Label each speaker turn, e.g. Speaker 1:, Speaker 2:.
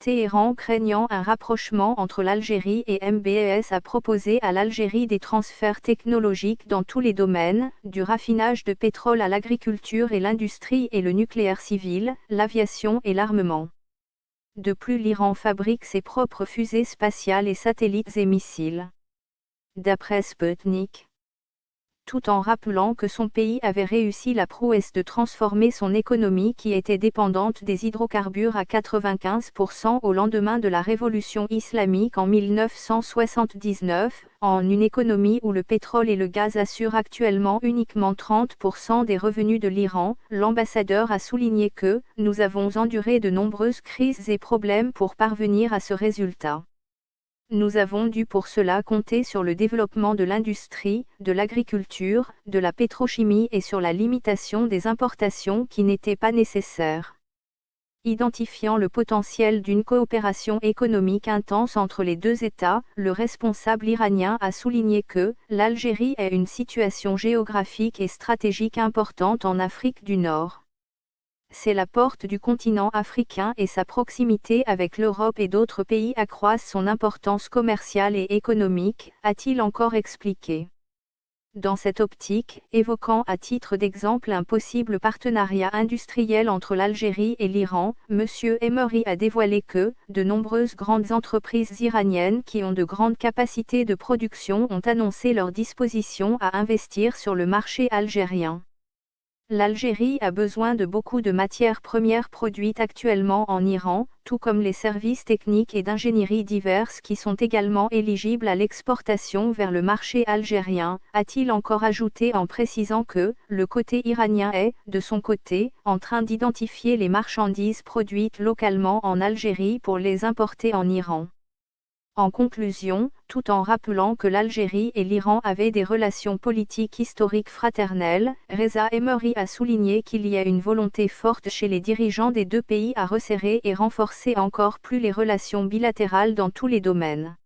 Speaker 1: Téhéran craignant un rapprochement entre l'Algérie et MBS a proposé à l'Algérie des transferts technologiques dans tous les domaines, du raffinage de pétrole à l'agriculture et l'industrie et le nucléaire civil, l'aviation et l'armement. De plus, l'Iran fabrique ses propres fusées spatiales et satellites et missiles. D'après Sputnik, tout en rappelant que son pays avait réussi la prouesse de transformer son économie qui était dépendante des hydrocarbures à 95% au lendemain de la révolution islamique en 1979, en une économie où le pétrole et le gaz assurent actuellement uniquement 30% des revenus de l'Iran, l'ambassadeur a souligné que « nous avons enduré de nombreuses crises et problèmes pour parvenir à ce résultat. Nous avons dû pour cela compter sur le développement de l'industrie, de l'agriculture, de la pétrochimie et sur la limitation des importations qui n'étaient pas nécessaires. » Identifiant le potentiel d'une coopération économique intense entre les deux États, le responsable iranien a souligné que l'Algérie est une situation géographique et stratégique importante en Afrique du Nord. C'est la porte du continent africain et sa proximité avec l'Europe et d'autres pays accroissent son importance commerciale et économique, a-t-il encore expliqué. Dans cette optique, évoquant à titre d'exemple un possible partenariat industriel entre l'Algérie et l'Iran, M. Emery a dévoilé que de nombreuses grandes entreprises iraniennes qui ont de grandes capacités de production ont annoncé leur disposition à investir sur le marché algérien. L'Algérie a besoin de beaucoup de matières premières produites actuellement en Iran, tout comme les services techniques et d'ingénierie diverses qui sont également éligibles à l'exportation vers le marché algérien, a-t-il encore ajouté en précisant que le côté iranien est, de son côté, en train d'identifier les marchandises produites localement en Algérie pour les importer en Iran. En conclusion, tout en rappelant que l'Algérie et l'Iran avaient des relations politiques historiques fraternelles, Reza Emery a souligné qu'il y a une volonté forte chez les dirigeants des deux pays à resserrer et renforcer encore plus les relations bilatérales dans tous les domaines.